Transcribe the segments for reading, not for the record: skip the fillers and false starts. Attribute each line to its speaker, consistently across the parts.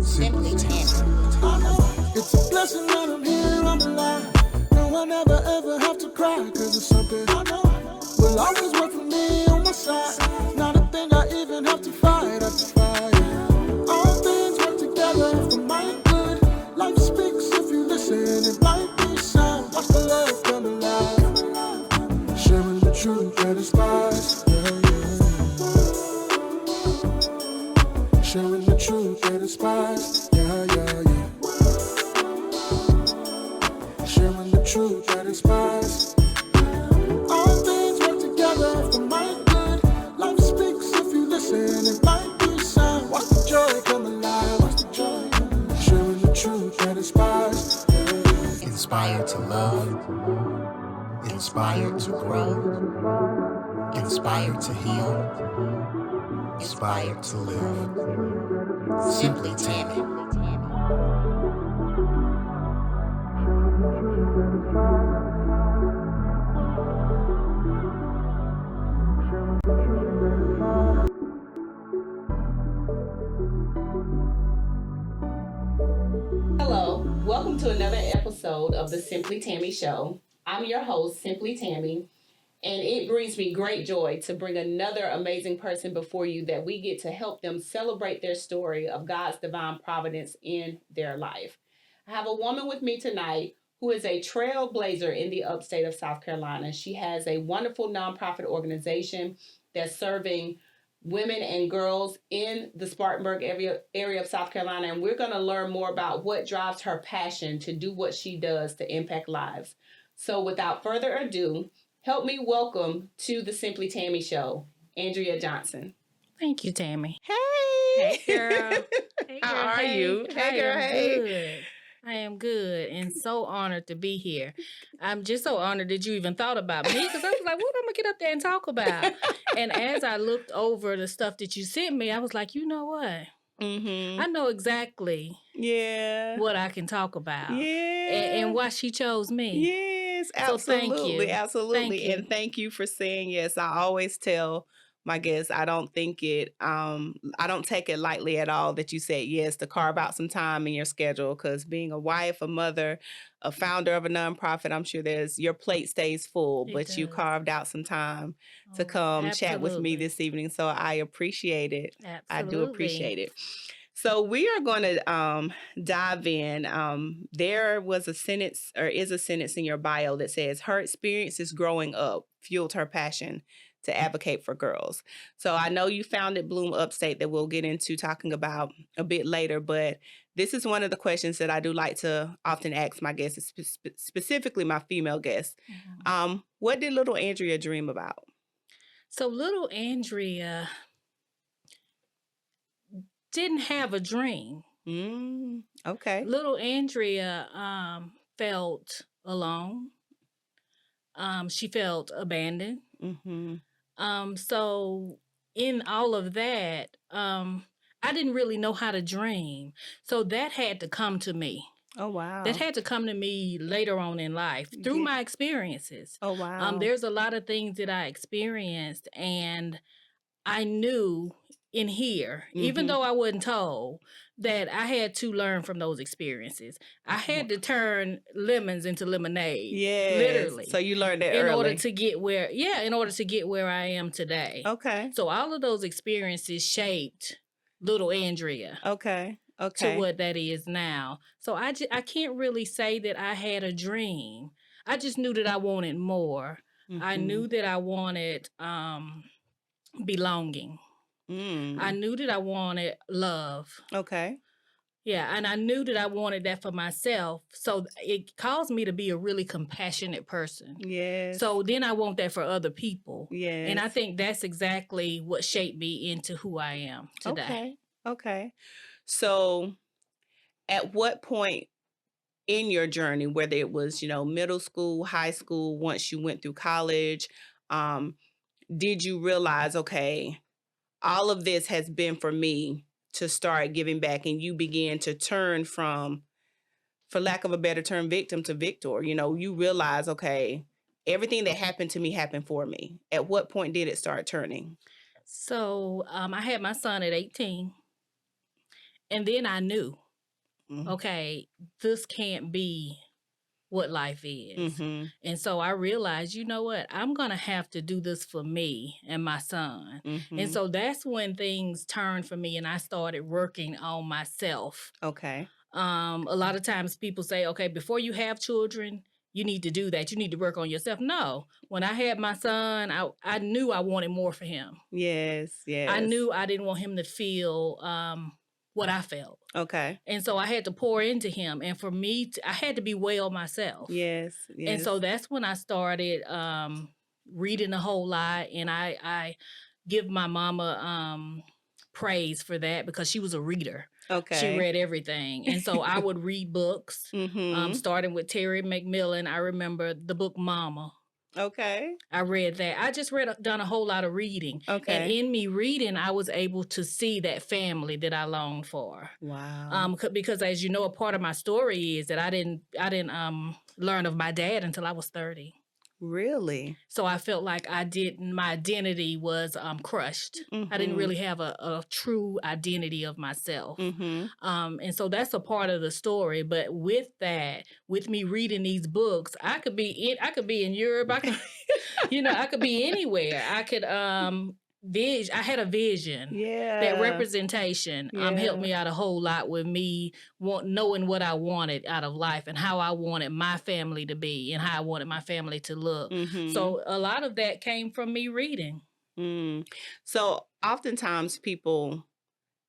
Speaker 1: Simply Tammy.
Speaker 2: It's a blessing that I'm here, I'm alive. No, I never ever have to cry, cause it's something I know will always work for me on my side. Not a thing I even have to fight, All things work together for my good. Life speaks if you listen, it might be sound. Watch the love come alive. Sharing the truth that inspires, Sharing the truth that inspires, Sharing the truth that inspires. All things work together for my good. Life speaks if you listen, it might be sound. Watch the joy come alive, watch the joy come alive. Sharing the truth that inspires.
Speaker 1: Inspired to love, inspired to grow, inspired to heal, inspired to live. Simply Tammy.
Speaker 3: Hello, welcome to another episode of the Simply Tammy Show. I'm your host, Simply Tammy, and it brings me great joy to bring another amazing person before you that we get to help them celebrate their story of God's divine providence in their life. I have a woman with me tonight who is a trailblazer in the upstate of South Carolina. She has a wonderful nonprofit organization that's serving women and girls in the Spartanburg area of South Carolina, and we're going to learn more about what drives her passion to do what she does to impact lives. So without further ado, help me welcome to the Simply Tammy Show, Andrea Johnson.
Speaker 4: Thank you, Tammy.
Speaker 3: Hey!
Speaker 4: Hey, girl. Hey, girl.
Speaker 3: How are you? Hey, girl. Hey.
Speaker 4: Good. I am good and so honored to be here. I'm just so honored that you even thought about me because I was like, what am I going to get up there and talk about? And as I looked over the stuff that you sent me, I was like, you know what?
Speaker 3: Mm-hmm.
Speaker 4: I know exactly what I can talk about. And why she chose me.
Speaker 3: Yes, absolutely.
Speaker 4: So thank you.
Speaker 3: Absolutely.
Speaker 4: Thank you.
Speaker 3: And thank you for saying yes. I always tell my guests, I don't take it lightly at all that you said yes to carve out some time in your schedule, because being a wife, a mother, a founder of a nonprofit, I'm sure your plate stays full, but you carved out some time to come chat with me this evening. So I appreciate it.
Speaker 4: Absolutely.
Speaker 3: I do appreciate it. So we are going to dive in. There was a sentence, or is a sentence in your bio that says, her experiences growing up fueled her passion to advocate for girls. So I know you founded Bloom Upstate that we'll get into talking about a bit later, but this is one of the questions that I do like to often ask my guests, specifically my female guests. Mm-hmm. What did little Andrea dream about?
Speaker 4: So little Andrea didn't have a dream.
Speaker 3: Okay.
Speaker 4: Little Andrea felt alone. She felt abandoned.
Speaker 3: Mm-hmm.
Speaker 4: So in all of that, I didn't really know how to dream. So that had to come to me.
Speaker 3: Oh, wow.
Speaker 4: That had to come to me later on in life through my experiences.
Speaker 3: Oh, wow.
Speaker 4: There's a lot of things that I experienced, and I knew in here, even though I wasn't told, that I had to learn from those experiences. I had to turn lemons into lemonade.
Speaker 3: Yeah,
Speaker 4: literally.
Speaker 3: So you learned that
Speaker 4: in
Speaker 3: early.
Speaker 4: order to get where I am today.
Speaker 3: Okay.
Speaker 4: So all of those experiences shaped little Andrea.
Speaker 3: Okay.
Speaker 4: To what that is now. So I can't really say that I had a dream. I just knew that I wanted more. Mm-hmm. I knew that I wanted belonging. I knew that I wanted love.
Speaker 3: Okay.
Speaker 4: Yeah, and I knew that I wanted that for myself. So it caused me to be a really compassionate person.
Speaker 3: Yes.
Speaker 4: So then I want that for other people.
Speaker 3: Yes.
Speaker 4: And I think that's exactly what shaped me into who I am today.
Speaker 3: Okay. So at what point in your journey, whether it was, middle school, high school, once you went through college, did you realize, okay, all of this has been for me to start giving back, and you began to turn from, for lack of a better term, victim to victor? You realize, okay, everything that happened to me happened for me. At what point did it start turning?
Speaker 4: So I had my son at 18. And then I knew, okay, this can't be what life is. And so I realized, you know what? I'm going to have to do this for me and my son. And so that's when things turned for me and I started working on myself.
Speaker 5: Okay.
Speaker 4: A lot of times people say, okay, before you have children, you need to do that. You need to work on yourself. No. When I had my son, I knew I wanted more for him.
Speaker 5: Yes, yes.
Speaker 4: I knew I didn't want him to feel what I felt.
Speaker 5: Okay.
Speaker 4: And so I had to pour into him. And for me, I had to be well myself.
Speaker 5: Yes, yes.
Speaker 4: And so that's when I started reading a whole lot. And I give my mama praise for that because she was a reader.
Speaker 5: Okay.
Speaker 4: She read everything. And so I would read books, starting with Terry McMillan. I remember the book Mama.
Speaker 5: Okay.
Speaker 4: I read that. I just done a whole lot of reading.
Speaker 5: Okay.
Speaker 4: And in me reading, I was able to see that family that I longed for.
Speaker 5: Wow.
Speaker 4: Because as you know, a part of my story is that I didn't learn of my dad until I was 30.
Speaker 5: Really?
Speaker 4: So I felt like my identity was crushed. I didn't really have a true identity of myself. And so that's a part of the story. But with that, with me reading these books, I could be in Europe. I could, I could be anywhere. I could I had a vision.
Speaker 5: Yeah.
Speaker 4: That representation helped me out a whole lot with me knowing what I wanted out of life and how I wanted my family to be and how I wanted my family to look. So a lot of that came from me reading.
Speaker 5: So oftentimes people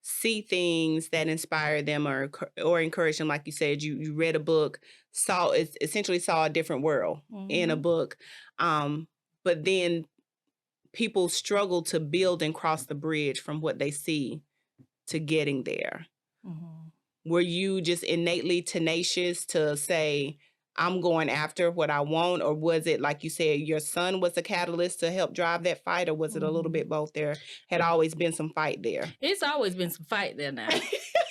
Speaker 5: see things that inspire them or encourage them. Like you said, you read a book, essentially saw a different world in a book. But then people struggle to build and cross the bridge from what they see to getting there. Were you just innately tenacious to say, I'm going after what I want? Or was it, like you said, your son was a catalyst to help drive that fight? Or was it a little bit both? There had always been some fight there.
Speaker 4: It's always been some fight there now.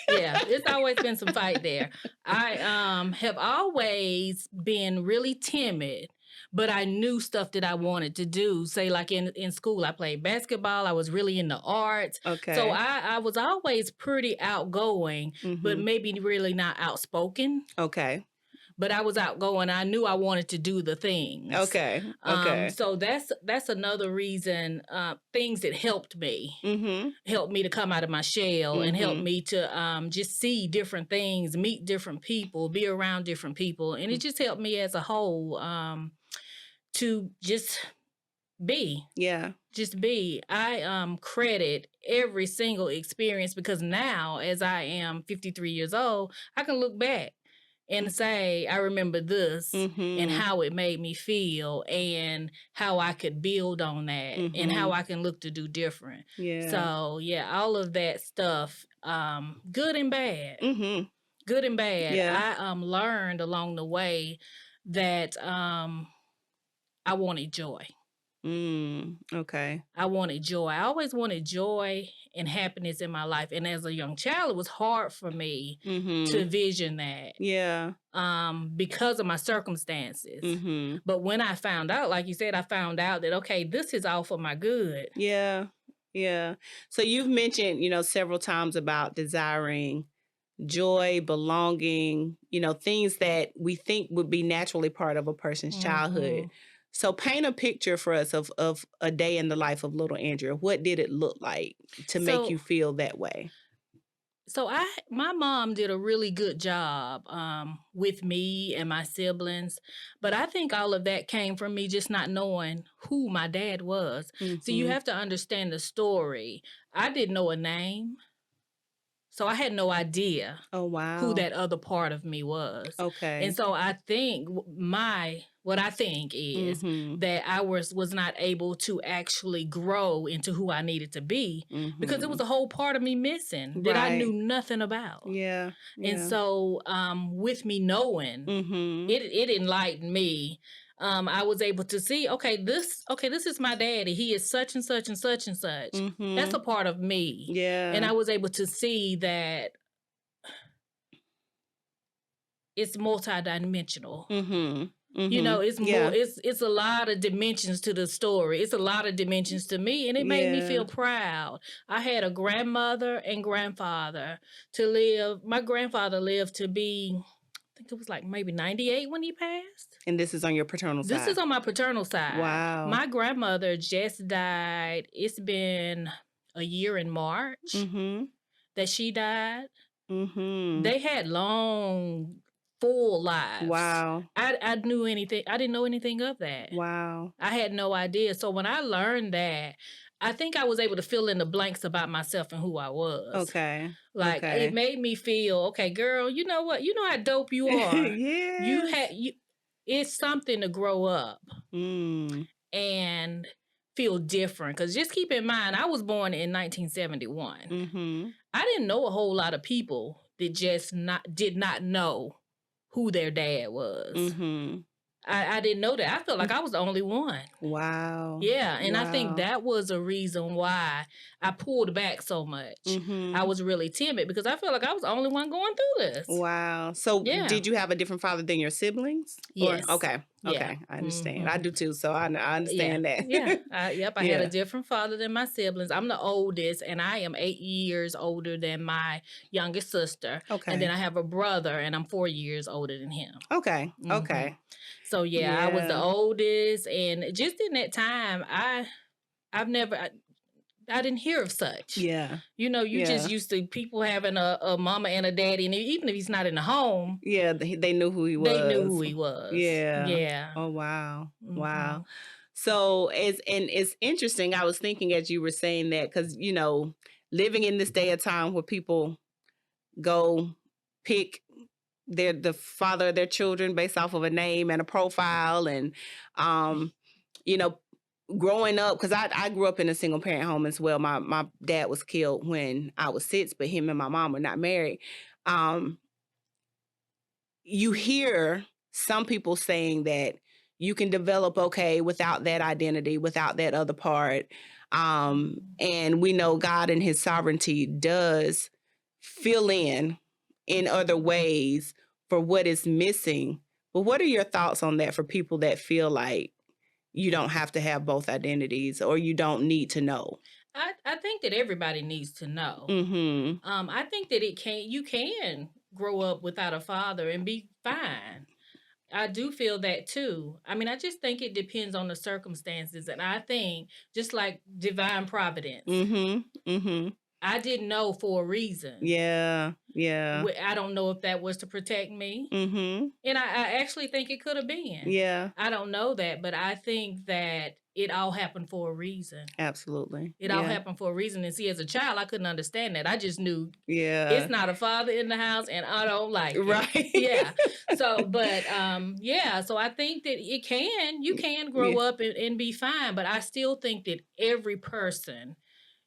Speaker 4: Yeah, it's always been some fight there. I have always been really timid. But I knew stuff that I wanted to do. Say, like in school, I played basketball. I was really into arts.
Speaker 5: Okay.
Speaker 4: So I was always pretty outgoing, but maybe really not outspoken.
Speaker 5: Okay.
Speaker 4: But I was outgoing. I knew I wanted to do the things.
Speaker 5: Okay. Okay.
Speaker 4: So that's another reason. Things that helped me to come out of my shell and helped me to just see different things, meet different people, be around different people, and it just helped me as a whole. To just be.
Speaker 5: Yeah.
Speaker 4: Just be. I credit every single experience because now, as I am 53 years old, I can look back and say, I remember this and how it made me feel and how I could build on that and how I can look to do different.
Speaker 5: Yeah.
Speaker 4: So, yeah, all of that stuff, good and bad. Good and bad.
Speaker 5: Yeah.
Speaker 4: I learned along the way that I wanted joy.
Speaker 5: Okay.
Speaker 4: I wanted joy. I always wanted joy and happiness in my life. And as a young child, it was hard for me to vision that.
Speaker 5: Yeah.
Speaker 4: Because of my circumstances. But when I found out, like you said, I found out that, okay, this is all for my good.
Speaker 5: Yeah. Yeah. So you've mentioned, several times about desiring joy, belonging, things that we think would be naturally part of a person's childhood. So paint a picture for us of a day in the life of little Andrea. What did it look like to make you feel that way?
Speaker 4: So my mom did a really good job with me and my siblings, but I think all of that came from me just not knowing who my dad was. So you have to understand the story. I didn't know a name. So I had no idea who that other part of me was.
Speaker 5: Okay.
Speaker 4: And so I think what I think is that I was not able to actually grow into who I needed to be because it was a whole part of me missing that I knew nothing about.
Speaker 5: Yeah.
Speaker 4: And so with me knowing, it enlightened me. I was able to see, this is my daddy. He is such and such and such and such. That's a part of me.
Speaker 5: Yeah.
Speaker 4: And I was able to see that it's multidimensional. You know, it's more,
Speaker 5: Yeah.
Speaker 4: it's a lot of dimensions to the story. It's a lot of dimensions to me, and it made me feel proud. I had a grandmother and grandfather to live. My grandfather lived to be, I think it was like maybe 98 when he passed.
Speaker 5: And this is on your paternal side?
Speaker 4: This is on my paternal side.
Speaker 5: Wow.
Speaker 4: My grandmother just died. It's been a year in March that she died. They had long, full lives.
Speaker 5: Wow.
Speaker 4: I knew anything. I didn't know anything of that.
Speaker 5: Wow.
Speaker 4: I had no idea. So when I learned that, I think I was able to fill in the blanks about myself and who I was.
Speaker 5: Okay.
Speaker 4: Like it made me feel, okay, girl, you know what? You know how dope you are.
Speaker 5: Yeah.
Speaker 4: It's something to grow up and feel different. Because just keep in mind, I was born in 1971. I didn't know a whole lot of people that just did not know who their dad was. I didn't know that. I felt like I was the only one.
Speaker 5: Wow.
Speaker 4: Yeah, and I think that was a reason why I pulled back so much. I was really timid because I felt like I was the only one going through this.
Speaker 5: Wow. So did you have a different father than your siblings?
Speaker 4: Yes.
Speaker 5: Okay. Okay. I understand. I do too. So I understand that.
Speaker 4: I had a different father than my siblings. I'm the oldest, and I am 8 years older than my youngest sister. Okay. And then I have a brother, and I'm 4 years older than him.
Speaker 5: Okay. Okay.
Speaker 4: So I was the oldest, and just in that time, I didn't hear of such. Yeah. You know, you just used to people having a mama and a daddy, and even if he's not in the home.
Speaker 5: Yeah, they knew who he was.
Speaker 4: They knew who he was.
Speaker 5: Yeah.
Speaker 4: Yeah.
Speaker 5: Oh, wow. Wow. So, it's interesting. I was thinking as you were saying that, because, you know, living in this day of time where people go pick the father of their children based off of a name and a profile, and, you know, growing up, because I grew up in a single parent home as well. My dad was killed when I was 6, but him and my mom were not married. You hear some people saying that you can develop okay without that identity, without that other part. And we know God in his sovereignty does fill in other ways for what is missing. But what are your thoughts on that for people that feel like you don't have to have both identities, or you don't need to know?
Speaker 4: I think that everybody needs to know. I think that you can grow up without a father and be fine. I do feel that too. I mean, I just think it depends on the circumstances, and I think just like divine providence. I didn't know for a reason. Yeah. I don't know if that was to protect me. And I actually think it could have been. Yeah. I don't know that, but I think that it all happened for a reason.
Speaker 5: Absolutely.
Speaker 4: It all happened for a reason. And see, as a child, I couldn't understand that. I just knew it's not a father in the house, and I don't like it. Right. Yeah. So, but, so I think that you can grow up and be fine, but I still think that every person,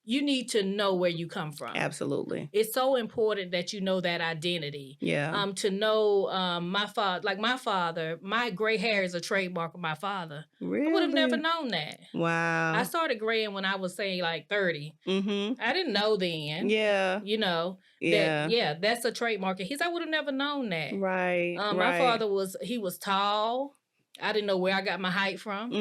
Speaker 4: you need to know where you come from.
Speaker 5: Absolutely.
Speaker 4: It's so important that you know that identity. Yeah. To know my father, my gray hair is a trademark of my father. Really? I would have never known that. Wow. I started graying when I was saying like 30. I didn't know then. Yeah. You know. Yeah. That's a trademark of his. I would have never known that. Right. My father was tall. I didn't know where I got my height from.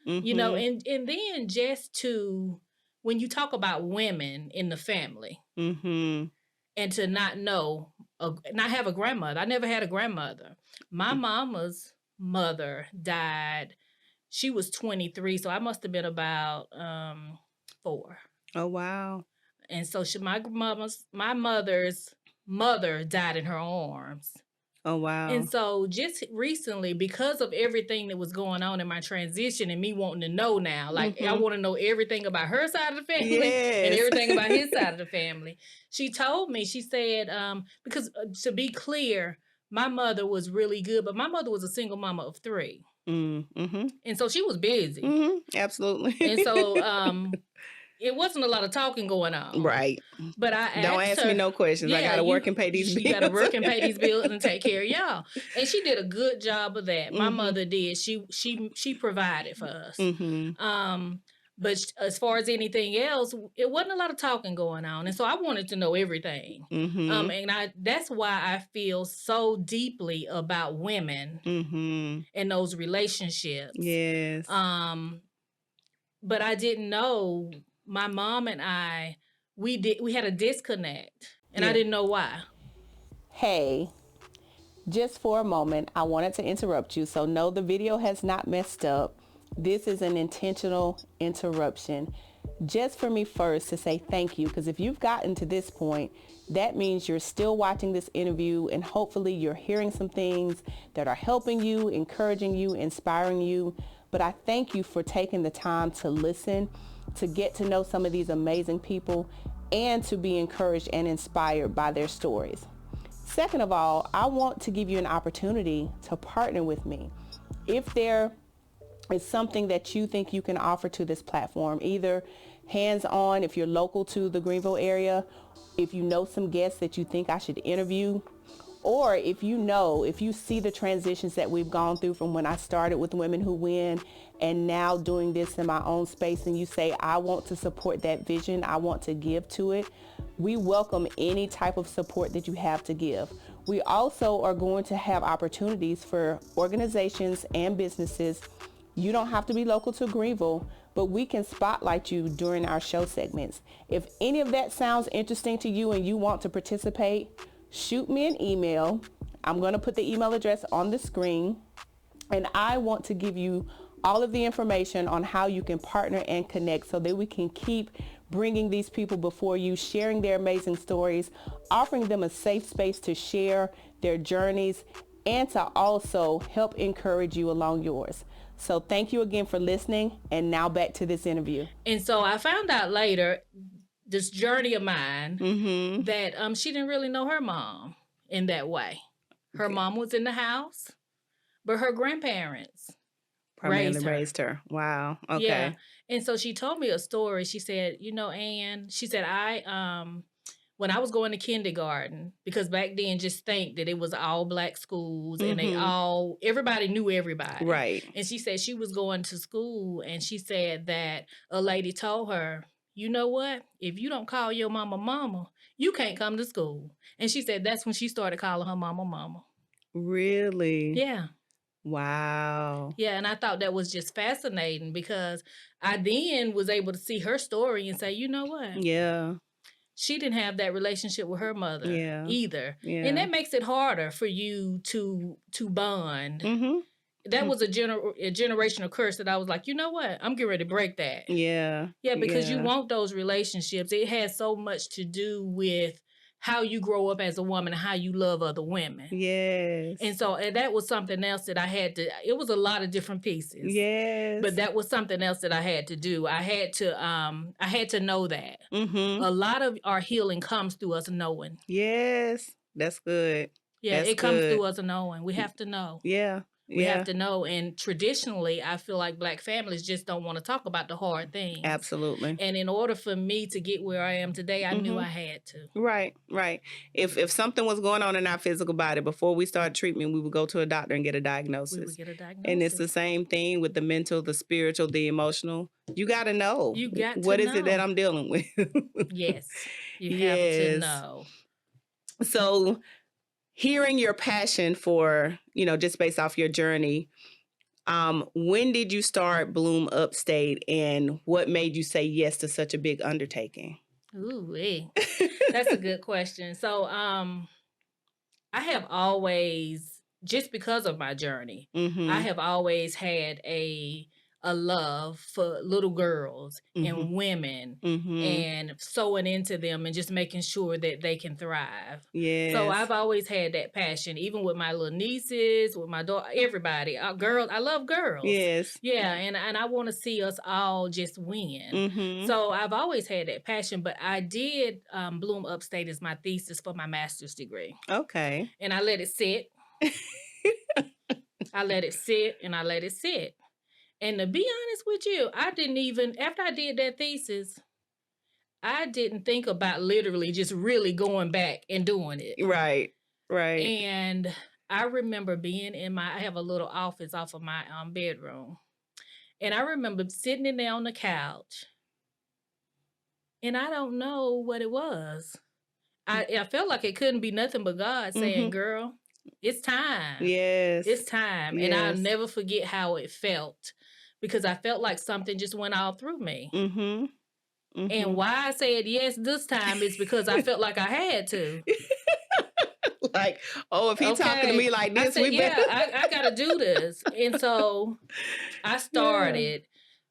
Speaker 4: You know, and then just to, when you talk about women in the family, and to not know, not have a grandmother. I never had a grandmother. My mama's mother died. She was 23, so I must have been about 4.
Speaker 5: Oh, wow.
Speaker 4: And so my mother's mother died in her arms.
Speaker 5: Oh, wow.
Speaker 4: And so just recently, because of everything that was going on in my transition and me wanting to know now, like I want to know everything about her side of the family and everything about his side of the family. She told me, she said, because to be clear, my mother was really good, but my mother was a single mama of 3. And so she was busy.
Speaker 5: Absolutely.
Speaker 4: And so it wasn't a lot of talking going on.
Speaker 5: Right.
Speaker 4: But I asked
Speaker 5: Don't ask
Speaker 4: her,
Speaker 5: me no questions. I got to work and pay these bills.
Speaker 4: You got to work and pay these bills and take care of y'all. And she did a good job of that. My mother did. She provided for us. But as far as anything else, it wasn't a lot of talking going on. And so I wanted to know everything.
Speaker 5: Mm-hmm.
Speaker 4: And that's why I feel so deeply about women and those relationships.
Speaker 5: Yes.
Speaker 4: But I didn't know my mom and I, we had a disconnect, and I didn't know why.
Speaker 6: Hey, just for a moment, I wanted to interrupt you. So no, the video has not messed up. This is an intentional interruption. Just for me first to say thank you, because if you've gotten to this point, that means you're still watching this interview, and hopefully you're hearing some things that are helping you, encouraging you, inspiring you. But I thank you for taking the time to listen, to get to know some of these amazing people, and to be encouraged and inspired by their stories. Second of all, I want to give you an opportunity to partner with me. If there is something that you think you can offer to this platform, either hands-on if you're local to the Greenville area, if you know some guests that you think I should interview, or if you see the transitions that we've gone through from when I started with Women Who Win and now doing this in my own space, and you say, I want to support that vision, I want to give to it, we welcome any type of support that you have to give. We also are going to have opportunities for organizations and businesses. You don't have to be local to Greenville, but we can spotlight you during our show segments. If any of that sounds interesting to you and you want to participate, shoot me an email. I'm going to put the email address on the screen, and I want to give you all of the information on how you can partner and connect so that we can keep bringing these people before you, sharing their amazing stories, offering them a safe space to share their journeys, and to also help encourage you along yours. So thank you again for listening, and now back to this interview.
Speaker 4: And so I found out later, this journey of mine, that she didn't really know her mom in that way. Her mom was in the house, but her grandparents
Speaker 5: primarily raised her. Wow. Okay.
Speaker 4: Yeah. And so she told me a story. She said, Ann, she said, when I was going to kindergarten, because back then just think that it was all Black schools and everybody knew everybody.
Speaker 5: Right.
Speaker 4: And she said she was going to school, and she said that a lady told her, you know what? If you don't call your mama, you can't come to school. And she said that's when she started calling her mama.
Speaker 5: Really?
Speaker 4: Yeah.
Speaker 5: Wow.
Speaker 4: Yeah, and I thought that was just fascinating because I then was able to see her story and say, you know what?
Speaker 5: Yeah.
Speaker 4: She didn't have that relationship with her mother either.
Speaker 5: Yeah.
Speaker 4: And that makes it harder for you to bond. That was a generational curse that I was like, you know what? I'm getting ready to break that.
Speaker 5: Yeah.
Speaker 4: Yeah, because you want those relationships. It has so much to do with how you grow up as a woman and how you love other women.
Speaker 5: Yes.
Speaker 4: And so that was something else that I had to, it was a lot of different pieces.
Speaker 5: Yes.
Speaker 4: But that was something else that I had to do. I had to know that. A lot of our healing comes through us knowing.
Speaker 5: Yes. That's good.
Speaker 4: Yeah,
Speaker 5: That's
Speaker 4: comes
Speaker 5: good.
Speaker 4: through us knowing. We have to know.
Speaker 5: Yeah.
Speaker 4: We have to know. And traditionally, I feel like Black families just don't want to talk about the hard things.
Speaker 5: Absolutely.
Speaker 4: And in order for me to get where I am today, I knew I had to.
Speaker 5: Right, right. If something was going on in our physical body, before we started treatment, we would go to a doctor and get a diagnosis.
Speaker 4: We would get a diagnosis.
Speaker 5: And it's the same thing with the mental, the spiritual, the emotional. You got to know.
Speaker 4: You got to know.
Speaker 5: What is it that I'm dealing with?
Speaker 4: Yes. You have to know.
Speaker 5: So hearing your passion for, just based off your journey, when did you start Bloom Upstate, and what made you say yes to such a big undertaking?
Speaker 4: Ooh, that's a good question. So I have always, just because of my journey, I have always had a love for little girls and women and sewing into them and just making sure that they can thrive.
Speaker 5: Yes.
Speaker 4: So I've always had that passion, even with my little nieces, with my daughter, everybody. Girls, I love girls.
Speaker 5: Yes.
Speaker 4: Yeah, and I want to see us all just win. So I've always had that passion, but I did Bloom Upstate as my thesis for my master's degree.
Speaker 5: Okay.
Speaker 4: And I let it sit. I let it sit and I let it sit. And to be honest with you, I didn't even, after I did that thesis, I didn't think about literally just really going back and doing it.
Speaker 5: Right, right.
Speaker 4: And I remember being I have a little office off of my bedroom. And I remember sitting in there on the couch, and I don't know what it was. I felt like it couldn't be nothing but God saying, girl, it's time.
Speaker 5: Yes.
Speaker 4: It's time. And I'll never forget how it felt, because I felt like something just went all through me. And why I said yes this time is because I felt like I had to.
Speaker 5: Like, oh, if he's talking to me like this,
Speaker 4: I said, I got to do this. And so I started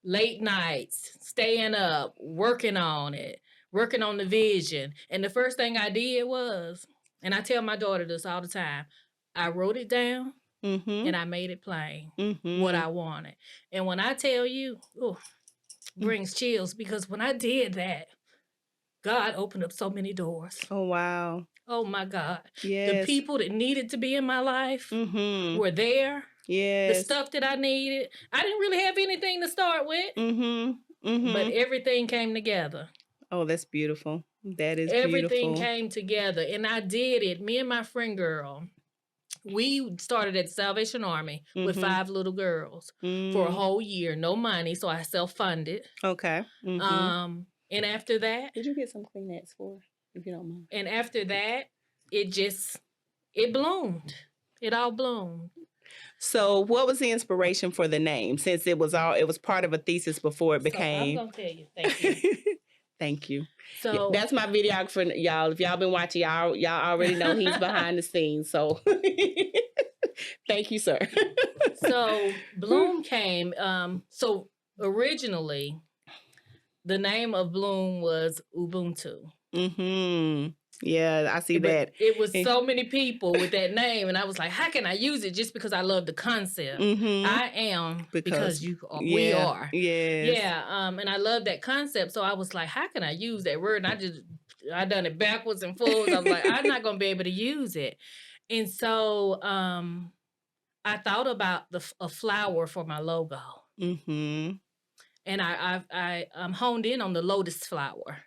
Speaker 4: late nights, staying up, working on it, working on the vision. And the first thing I did was, and I tell my daughter this all the time, I wrote it down and I made it plain what I wanted. And when I tell you, brings chills, because when I did that, God opened up so many doors.
Speaker 5: Oh, wow.
Speaker 4: Oh, my God.
Speaker 5: Yes.
Speaker 4: The people that needed to be in my life were there.
Speaker 5: Yes.
Speaker 4: The stuff that I needed. I didn't really have anything to start with. But everything came together.
Speaker 5: Oh, that's beautiful. That is
Speaker 4: everything
Speaker 5: beautiful.
Speaker 4: Came together. And I did it. Me and my friend girl, we started at the Salvation Army with 5 little girls for a whole year. No money. So I self-funded.
Speaker 5: Okay.
Speaker 4: And after that.
Speaker 5: Did you get some Kleenex for, if you don't mind?
Speaker 4: And after that, it bloomed. It all bloomed.
Speaker 5: So what was the inspiration for the name? Since it was part of a thesis before it became.
Speaker 4: I'm going to tell you. Thank you.
Speaker 5: Thank you.
Speaker 4: So
Speaker 5: that's my videographer, y'all. If y'all been watching, y'all already know he's behind the scenes. So thank you, sir.
Speaker 4: So Bloom came. So originally, the name of Bloom was Ubuntu.
Speaker 5: Yeah, I see that.
Speaker 4: It was so many people with that name, and I was like, how can I use it? Just because I love the concept. I am because you are. We are.
Speaker 5: Yes.
Speaker 4: Yeah. And I love that concept. So I was like, how can I use that word? And I done it backwards and forwards. I was like, I'm not going to be able to use it. And so I thought about a flower for my logo. And I honed in on the lotus flower.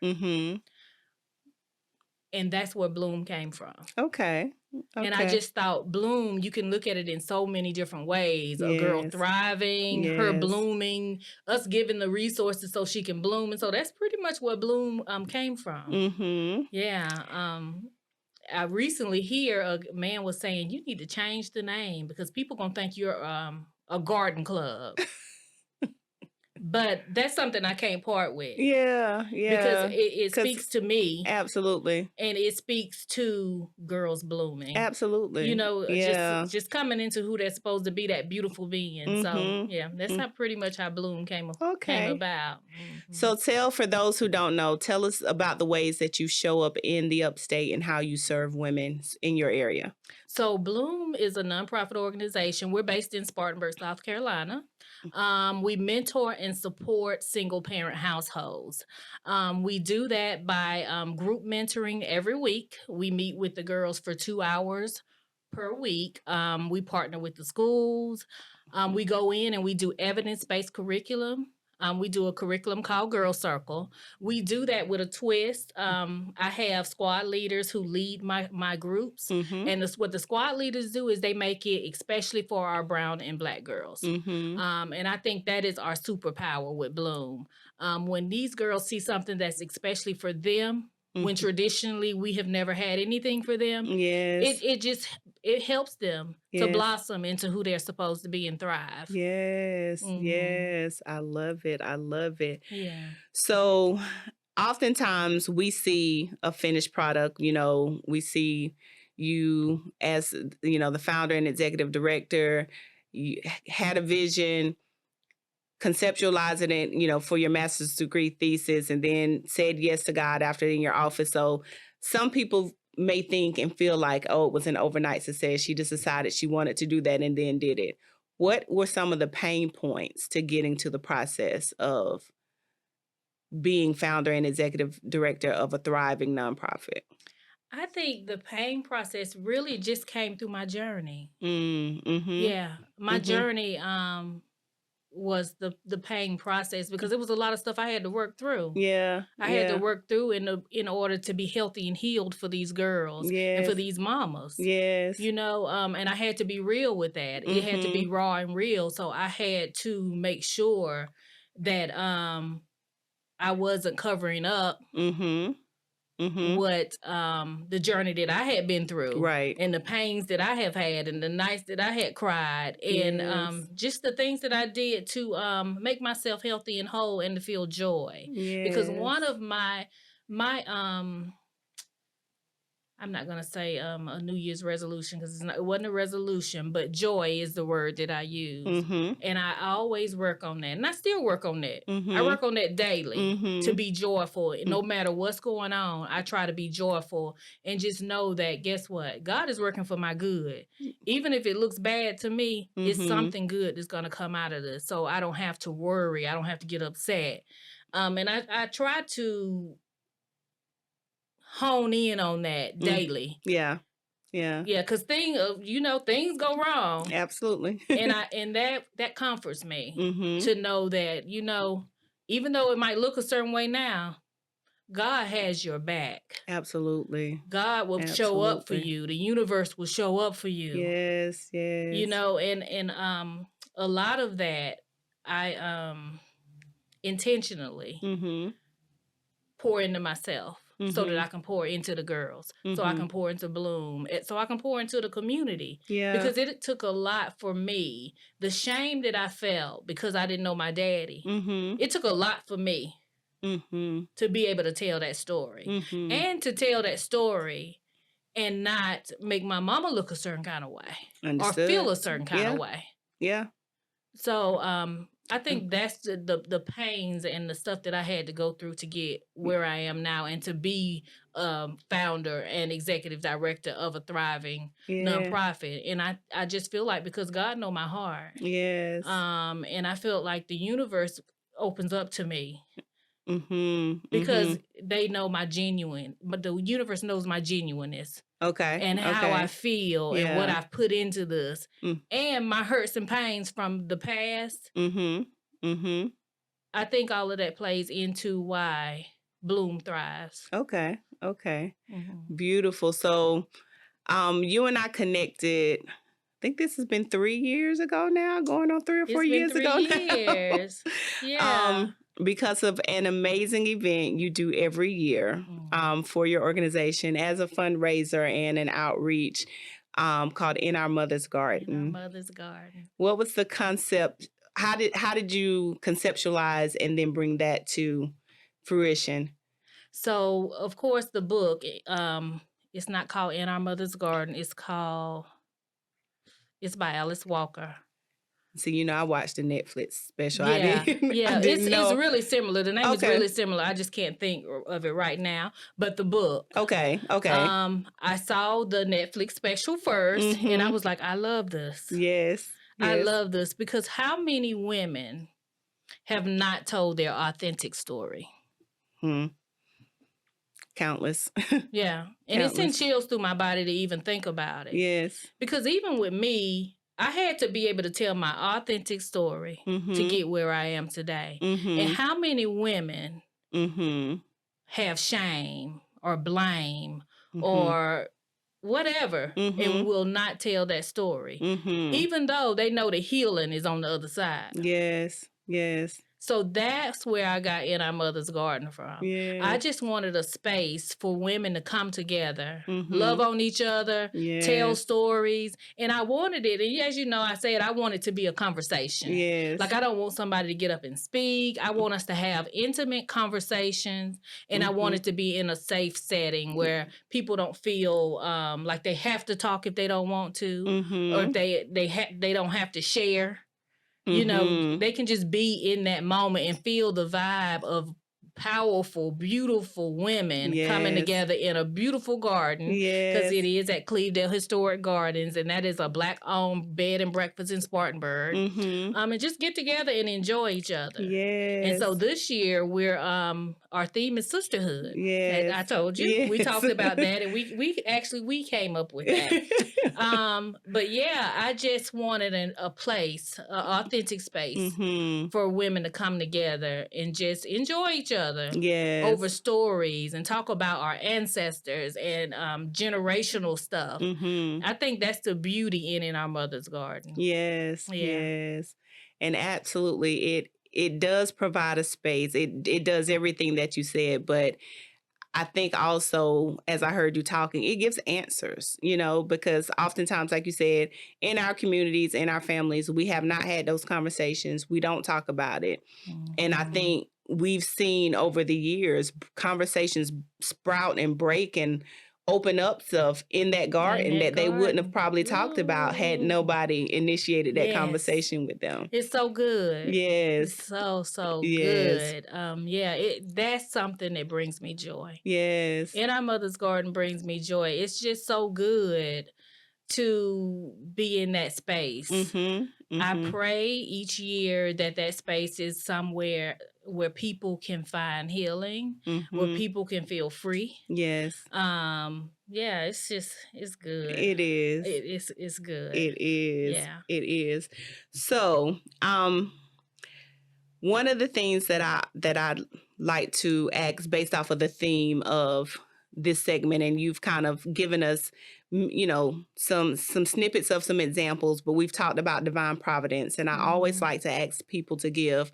Speaker 4: And that's where Bloom came from. Okay. And I just thought, Bloom, you can look at it in so many different ways. A girl thriving, her blooming, us giving the resources so she can bloom. And so that's pretty much where Bloom came from. Yeah. I recently hear a man was saying, you need to change the name because people going to think you're a garden club. But that's something I can't part with. Yeah. Because it speaks to me.
Speaker 5: Absolutely.
Speaker 4: And it speaks to girls blooming.
Speaker 5: Absolutely.
Speaker 4: You know, just coming into who they're supposed to be, that beautiful being. So, that's not pretty much how Bloom came about.
Speaker 5: So for those who don't know, tell us about the ways that you show up in the Upstate and how you serve women in your area.
Speaker 4: So Bloom is a nonprofit organization. We're based in Spartanburg, South Carolina. We mentor and support single parent households. We do that by group mentoring every week. We meet with the girls for 2 hours per week. We partner with the schools. We go in and we do evidence-based curriculum. We do a curriculum called Girl Circle. We do that with a twist. I have squad leaders who lead my groups. And what the squad leaders do is they make it especially for our brown and black girls. And I think that is our superpower with Bloom. When these girls see something that's especially for them, when traditionally we have never had anything for them, it helps them to blossom into who they're supposed to be and thrive.
Speaker 5: Yes. I love it.
Speaker 4: Yeah.
Speaker 5: So oftentimes we see a finished product, we see you as, the founder and executive director, you had a vision, conceptualizing it, for your master's degree thesis, and then said yes to God after in your office. So some people may think and feel like, oh, it was an overnight success. She just decided she wanted to do that and then did it. What were some of the pain points to getting to the process of being founder and executive director of a thriving nonprofit?
Speaker 4: I think the pain process really just came through my journey. Yeah, my journey. was the pain process, because it was a lot of stuff I had to work through.
Speaker 5: Yeah.
Speaker 4: I had to work through in order to be healthy and healed for these girls and for these mamas.
Speaker 5: Yes.
Speaker 4: You know, and I had to be real with that. It had to be raw and real. So I had to make sure that I wasn't covering up what the journey that I had been through,
Speaker 5: Right,
Speaker 4: and the pains that I have had, and the nights that I had cried, and just the things that I did to make myself healthy and whole and to feel joy. Because one of my I'm not going to say a New Year's resolution, because it wasn't a resolution, but joy is the word that I use. And I always work on that. And I still work on that. I work on that daily to be joyful. No matter what's going on, I try to be joyful and just know that, guess what? God is working for my good. Even if it looks bad to me, it's something good that's going to come out of this. So I don't have to worry. I don't have to get upset. And I try to hone in on that daily.
Speaker 5: Yeah,
Speaker 4: because things go wrong.
Speaker 5: Absolutely.
Speaker 4: and that comforts me to know that, even though it might look a certain way now, God has your back.
Speaker 5: Absolutely.
Speaker 4: God will show up for you. The universe will show up for you.
Speaker 5: Yes.
Speaker 4: And a lot of that I intentionally pour into myself. So that I can pour into the girls, so I can pour into Bloom, so I can pour into the community.
Speaker 5: Yeah.
Speaker 4: Because it took a lot for me. The shame that I felt because I didn't know my daddy, it took a lot for me to be able to tell that story. And to tell that story and not make my mama look a certain kind of way.
Speaker 5: Understood.
Speaker 4: Or feel a certain kind of way.
Speaker 5: Yeah.
Speaker 4: So, I think that's the pains and the stuff that I had to go through to get where I am now, and to be founder and executive director of a thriving nonprofit. And I just feel like, because God know my heart.
Speaker 5: Yes.
Speaker 4: And I feel like the universe opens up to me. Because they know my but the universe knows my genuineness.
Speaker 5: Okay.
Speaker 4: And how I feel and what I've put into this. And my hurts and pains from the past. I think all of that plays into why Bloom thrives.
Speaker 5: Okay. Beautiful. So you and I connected, I think this has been 3 years ago now, going on 3 or 4 years ago now.
Speaker 4: 3 years. Yeah.
Speaker 5: Because of an amazing event you do every year for your organization as a fundraiser and an outreach called In Our Mother's Garden.
Speaker 4: In Our Mother's Garden.
Speaker 5: What was the concept? How did you conceptualize and then bring that to fruition?
Speaker 4: So, of course, the book, it's not called In Our Mother's Garden. It's by Alice Walker.
Speaker 5: So, I watched the Netflix special.
Speaker 4: Yeah,
Speaker 5: it's
Speaker 4: really similar. The name is really similar. I just can't think of it right now. But the book.
Speaker 5: Okay.
Speaker 4: I saw the Netflix special first, and I was like, I love this.
Speaker 5: Yes.
Speaker 4: I love this, because how many women have not told their authentic story?
Speaker 5: Countless.
Speaker 4: Yeah. And it sent chills through my body to even think about it.
Speaker 5: Yes.
Speaker 4: Because even with me, I had to be able to tell my authentic story to get where I am today. And how many women have shame or blame or whatever and will not tell that story, even though they know the healing is on the other side?
Speaker 5: Yes.
Speaker 4: So that's where I got In Our Mother's Garden from.
Speaker 5: Yeah.
Speaker 4: I just wanted a space for women to come together, love on each other, tell stories. And I wanted it. And as you know, I said I want it to be a conversation.
Speaker 5: Yes.
Speaker 4: Like, I don't want somebody to get up and speak. I want us to have intimate conversations. And I want it to be in a safe setting where people don't feel like they have to talk if they don't want to, or if they don't have to share. They can just be in that moment and feel the vibe of powerful, beautiful women coming
Speaker 5: Yes.
Speaker 4: together in a beautiful garden. Because
Speaker 5: Yes.
Speaker 4: it is at 𝘓𝘓𝘷𝘪𝘓𝘏 Historic Gardens, and that is a Black-owned bed and breakfast in Spartanburg. And just get together and enjoy each other.
Speaker 5: Yes.
Speaker 4: And so this year we're our theme is sisterhood.
Speaker 5: Yes.
Speaker 4: I told you we
Speaker 5: Yes.
Speaker 4: talked about that, and we came up with that. But yeah, I just wanted a place, an authentic space for women to come together and just enjoy each other.
Speaker 5: Yes.
Speaker 4: Over stories and talk about our ancestors and generational stuff. I think that's the beauty in our mother's garden.
Speaker 5: Yes.
Speaker 4: Yeah.
Speaker 5: Yes. And absolutely, it does provide a space. It does everything that you said, but I think also, as I heard you talking, it gives answers, because oftentimes, like you said, in our communities, in our families, we have not had those conversations. We don't talk about it. And I think we've seen over the years conversations sprout and break and open up stuff in that garden that they wouldn't have probably talked about had nobody initiated that conversation with them.
Speaker 4: It's so good.
Speaker 5: Yes.
Speaker 4: It's so
Speaker 5: Yes.
Speaker 4: good. That's something that brings me joy.
Speaker 5: Yes.
Speaker 4: In our mother's garden brings me joy. It's just so good to be in that space. I pray each year that space is somewhere where people can find healing, where people can feel free.
Speaker 5: Yes.
Speaker 4: Yeah, it's good.
Speaker 5: It is.
Speaker 4: It's good.
Speaker 5: It is.
Speaker 4: Yeah.
Speaker 5: It is. So, one of the things that I'd like to ask based off of the theme of this segment, and you've kind of given us, some snippets of some examples, but we've talked about divine providence, and I always like to ask people to give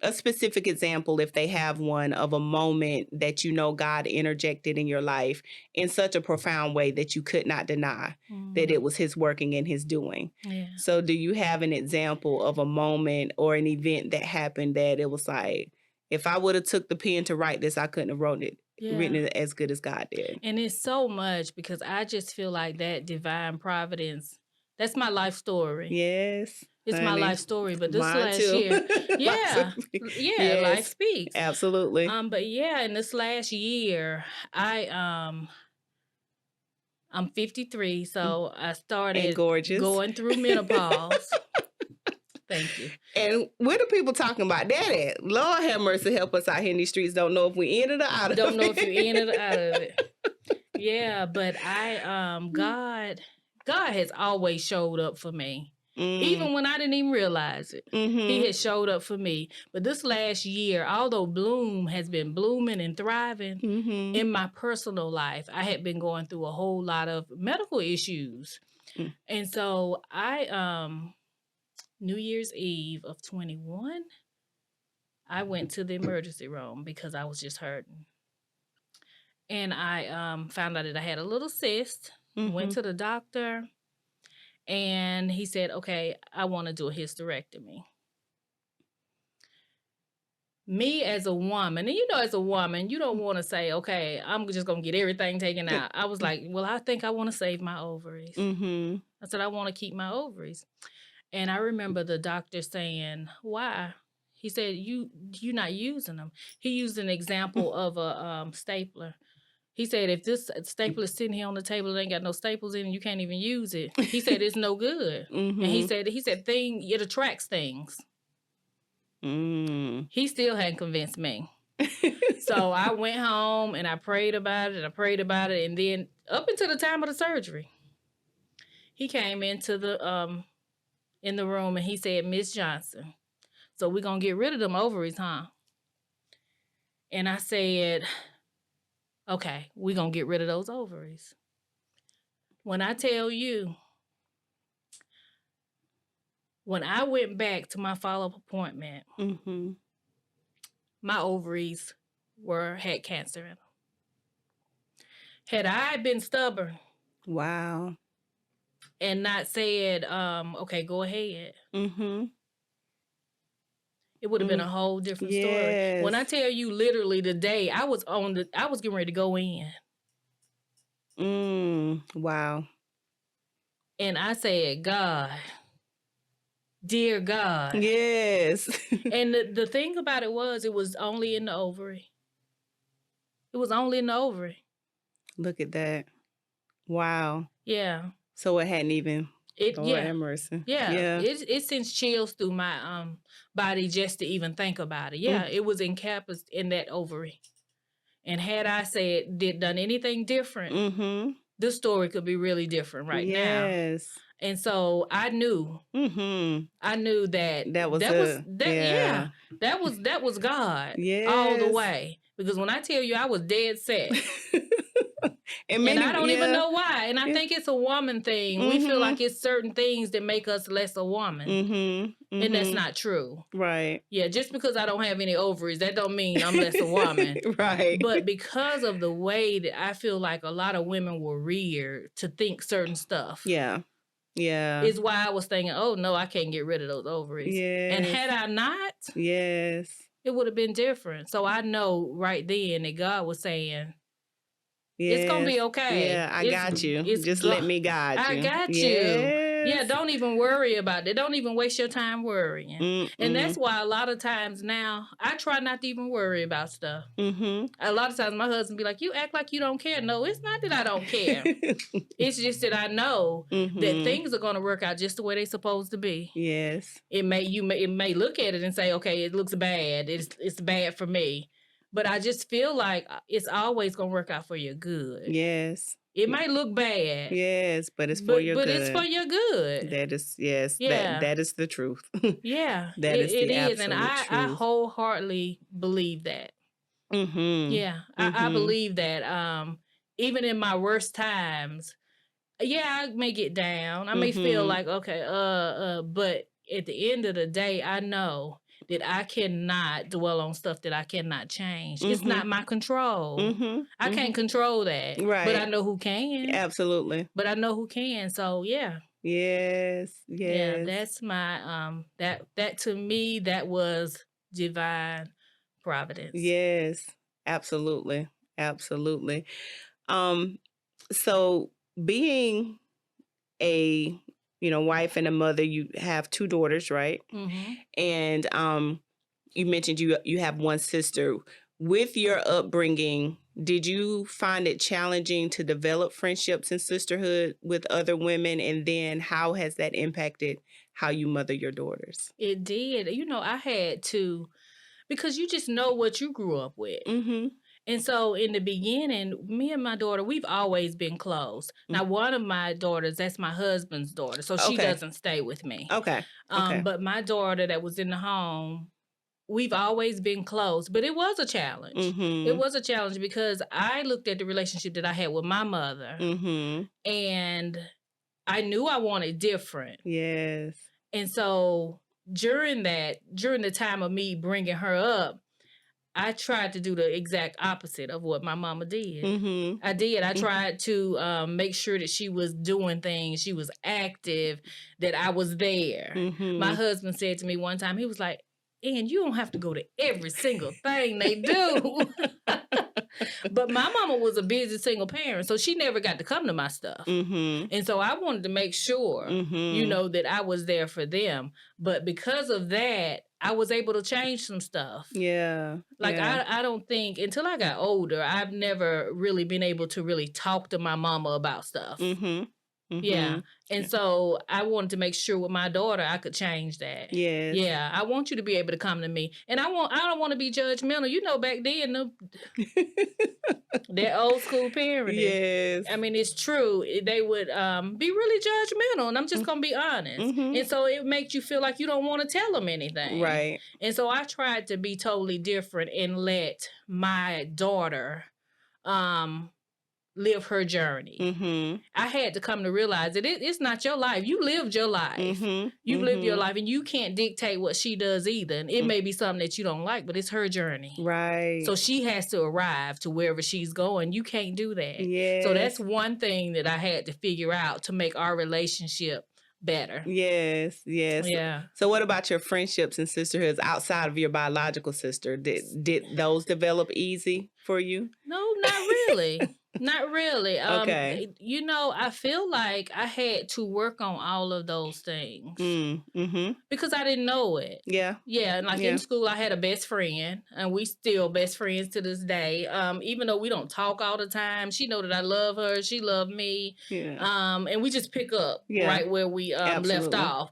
Speaker 5: a specific example, if they have one, of a moment that God interjected in your life in such a profound way that you could not deny that it was his working and his doing.
Speaker 4: Yeah.
Speaker 5: So do you have an example of a moment or an event that happened that it was like, if I would have took the pen to write this, I couldn't have written it as good as God did?
Speaker 4: And it's so much, because I just feel like that divine providence, that's my life story.
Speaker 5: Yes.
Speaker 4: It's my life story, but this
Speaker 5: Mine
Speaker 4: last
Speaker 5: too.
Speaker 4: year,
Speaker 5: Yes.
Speaker 4: life speaks.
Speaker 5: Absolutely.
Speaker 4: But yeah, in this last year, I'm 53, so I started
Speaker 5: And gorgeous.
Speaker 4: going through menopause. Thank you.
Speaker 5: And what are people talking about that at? Lord have mercy, help us out here in these streets. Don't know if we in it or out of it.
Speaker 4: Don't know if you in it or out of it. Yeah, but God has always showed up for me. Even when I didn't even realize it. He has showed up for me. But this last year, although Bloom has been blooming and thriving, in my personal life, I had been going through a whole lot of medical issues. And so New Year's Eve of 21, I went to the emergency room because I was just hurting. And I found out that I had a little cyst. Went to the doctor. And he said, okay, I want to do a hysterectomy. Me as a woman, and as a woman, you don't want to say, okay, I'm just going to get everything taken out. I was like, well, I think I want to save my ovaries. I said, I want to keep my ovaries. And I remember the doctor saying, why? He said, you're not using them. He used an example of a stapler. He said, if this stapler is sitting here on the table and ain't got no staples in it, you can't even use it. He said, it's no good. And he said, it attracts things. He still hadn't convinced me. So I went home and I prayed about it. And then up until the time of the surgery, he came into in the room and he said, Miss Johnson, so we're going to get rid of them ovaries, huh? And I said, okay, we're going to get rid of those ovaries. When I tell you, when I went back to my follow-up appointment, my ovaries had cancer in them. Had I been stubborn,
Speaker 5: wow,
Speaker 4: and not said, okay, go ahead, it would have been a whole different story. When I tell you, literally the day I was getting ready to go in.
Speaker 5: Wow.
Speaker 4: And I said, God, dear God.
Speaker 5: Yes.
Speaker 4: And the thing about it was only in the ovary. It was only in the ovary.
Speaker 5: Look at that. Wow.
Speaker 4: Yeah.
Speaker 5: So it hadn't even. Lord have mercy.
Speaker 4: Yeah. It sends chills through my body just to even think about it. Yeah, it was encompassed in that ovary. And had I done anything different, this story could be really different now.
Speaker 5: Yes.
Speaker 4: And so I knew. I knew that that was God all the way. Because when I tell you I was dead set. And I don't even know why. And I think it's a woman thing. We feel like it's certain things that make us less a woman. And that's not true.
Speaker 5: Right.
Speaker 4: Yeah, just because I don't have any ovaries, that don't mean I'm less a woman.
Speaker 5: Right.
Speaker 4: But because of the way that I feel like a lot of women were reared to think certain stuff.
Speaker 5: Yeah. Yeah.
Speaker 4: Is why I was thinking, oh, no, I can't get rid of those ovaries.
Speaker 5: Yes.
Speaker 4: And had I not,
Speaker 5: yes,
Speaker 4: it would have been different. So I know right then that God was saying, it's going to be okay.
Speaker 5: Yeah, I got you. Just let me guide you.
Speaker 4: I got you. Yeah, don't even worry about it. Don't even waste your time worrying. And that's why a lot of times now, I try not to even worry about stuff. A lot of times my husband be like, you act like you don't care. No, it's not that I don't care. It's just that I know that things are going to work out just the way they're supposed to be.
Speaker 5: Yes.
Speaker 4: It may look at it and say, okay, it looks bad. It's bad for me. But I just feel like it's always going to work out for your good.
Speaker 5: Yes.
Speaker 4: It might look bad.
Speaker 5: Yes, but it's for your good.
Speaker 4: But it's for your good.
Speaker 5: That is, yes. Yeah. That is the truth.
Speaker 4: Yeah.
Speaker 5: That is the absolute
Speaker 4: and I wholeheartedly believe that. Yeah. I believe that even in my worst times, I may get down. I may feel like, okay, but at the end of the day, I know that I cannot dwell on stuff that I cannot change. It's not my control. I can't control that.
Speaker 5: Right.
Speaker 4: But I know who can.
Speaker 5: Absolutely.
Speaker 4: But I know who can. So, yeah.
Speaker 5: Yes.
Speaker 4: Yeah, that's my, that to me, that was divine providence.
Speaker 5: Yes. Absolutely. Absolutely. So being a wife and a mother, you have 2 daughters, right? And you mentioned you have one sister. With your upbringing, did you find it challenging to develop friendships and sisterhood with other women? And then how has that impacted how you mother your daughters?
Speaker 4: It did. I had to, because you just know what you grew up with. And so in the beginning, me and my daughter, we've always been close. Now, one of my daughters, that's my husband's daughter. So she doesn't stay with me.
Speaker 5: Okay.
Speaker 4: But my daughter that was in the home, we've always been close. But it was a challenge. It was a challenge because I looked at the relationship that I had with my mother. And I knew I wanted different.
Speaker 5: Yes.
Speaker 4: And so during the time of me bringing her up, I tried to do the exact opposite of what my mama did. I did. I tried to make sure that she was doing things, she was active, that I was there. My husband said to me one time, he was like, and you don't have to go to every single thing they do. But my mama was a busy single parent, so she never got to come to my stuff. And so I wanted to make sure, that I was there for them. But because of that, I was able to change some stuff.
Speaker 5: Yeah.
Speaker 4: Like, I don't think, until I got older, I've never really been able to really talk to my mama about stuff. Yeah. And so I wanted to make sure with my daughter I could change that.
Speaker 5: Yes.
Speaker 4: Yeah. I want you to be able to come to me. And I don't want to be judgmental. Back then, that old school parenting.
Speaker 5: Yes.
Speaker 4: I mean, it's true. They would be really judgmental. And I'm just going to be honest. And so it makes you feel like you don't want to tell them anything.
Speaker 5: Right.
Speaker 4: And so I tried to be totally different and let my daughter live her journey. I had to come to realize that it's not your life. You lived your life. You lived your life, and you can't dictate what she does either. And it may be something that you don't like, but it's her journey.
Speaker 5: Right.
Speaker 4: So she has to arrive to wherever she's going. You can't do that.
Speaker 5: Yes.
Speaker 4: So that's one thing that I had to figure out to make our relationship better.
Speaker 5: Yes.
Speaker 4: Yeah.
Speaker 5: So what about your friendships and sisterhoods outside of your biological sister? Did those develop easy for you?
Speaker 4: No, not really. Not really.
Speaker 5: Okay.
Speaker 4: You know, I feel like I had to work on all of those things because I didn't know it.
Speaker 5: Yeah.
Speaker 4: Yeah, and like
Speaker 5: Yeah.
Speaker 4: in school, I had a best friend, and we still best friends to this day. Even though we don't talk all the time, she know that I love her. She loved me.
Speaker 5: Yeah.
Speaker 4: And we just pick up right where we left
Speaker 5: Absolutely.
Speaker 4: off.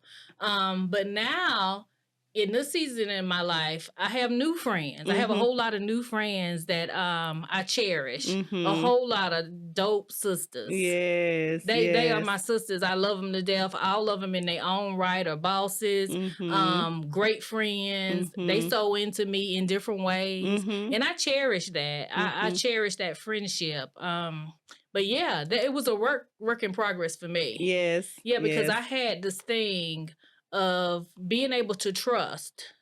Speaker 4: But now, in this season in my life, I have new friends. I have a whole lot of new friends that I cherish. A whole lot of dope sisters.
Speaker 5: Yes.
Speaker 4: They are my sisters. I love them to death. All of them in their own right are bosses. Great friends. They so into me in different ways. And I cherish that. I cherish that friendship. But yeah, it was a work in progress for me.
Speaker 5: Yes.
Speaker 4: Yeah, because I had this thing of being able to trust.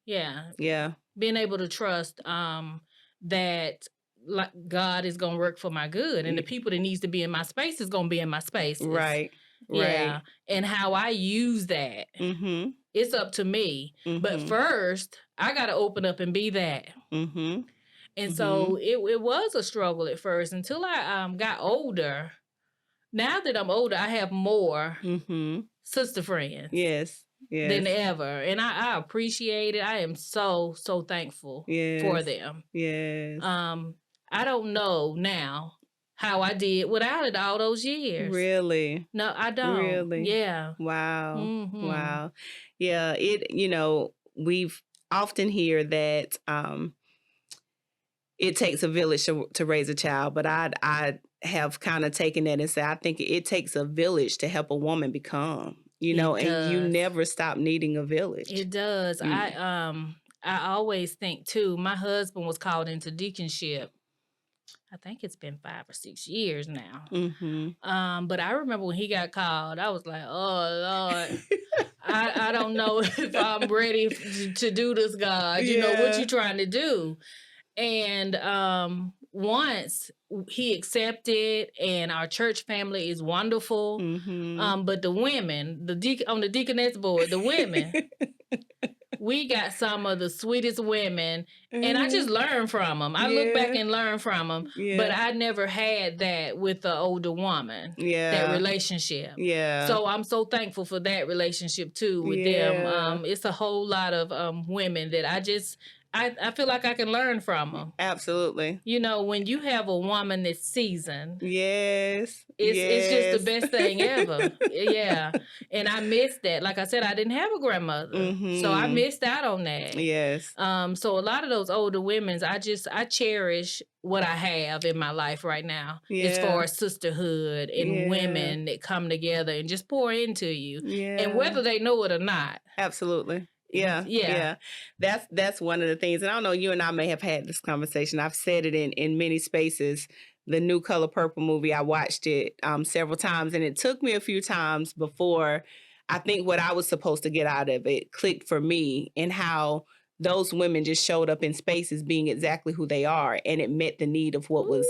Speaker 4: Yeah.
Speaker 5: Yeah.
Speaker 4: Being able to trust that like God is gonna work for my good, and the people that needs to be in my space is gonna be in my space.
Speaker 5: Right.
Speaker 4: Yeah. And how I use that, it's up to me. But first, I gotta open up and be that. And so it was a struggle at first until I got older. Now that I'm older, I have more sister friends.
Speaker 5: Yes.
Speaker 4: Than ever. And I appreciate it. I am so thankful for them.
Speaker 5: Yes.
Speaker 4: I don't know now how I did without it all those years.
Speaker 5: Really?
Speaker 4: No, I don't.
Speaker 5: Really?
Speaker 4: Yeah.
Speaker 5: Wow. Wow. Yeah. We've often hear that it takes a village to raise a child, but I have kind of taken that and said, I think it takes a village to help a woman become. And you never stop needing a village.
Speaker 4: It does. I always think too, my husband was called into deaconship. I think it's been 5 or 6 years now. But I remember when he got called, I was like, oh Lord, I don't know if I'm ready to do this, God. You know, what you trying to do? And once he accepted, and our church family is wonderful. But the women, on the deaconess board, the women, we got some of the sweetest women, and I just learned from them. I look back and learn from them, but I never had that with the older woman. That relationship. So I'm so thankful for that relationship too with them. It's a whole lot of women that I feel like I can learn from them.
Speaker 5: Absolutely.
Speaker 4: You know, when you have a woman that's seasoned.
Speaker 5: Yes.
Speaker 4: It's just the best thing ever. Yeah. And I missed that. Like I said, I didn't have a grandmother. So I missed out on that.
Speaker 5: Yes.
Speaker 4: So a lot of those older women, I cherish what I have in my life right now. As far as sisterhood and women that come together and just pour into you. And whether they know it or not.
Speaker 5: Absolutely. Yeah. That's one of the things. And I don't know, you and I may have had this conversation. I've said it in many spaces. The new Color Purple movie, I watched it several times, and it took me a few times before I think what I was supposed to get out of it clicked for me, and how those women just showed up in spaces being exactly who they are, and it met the need of what was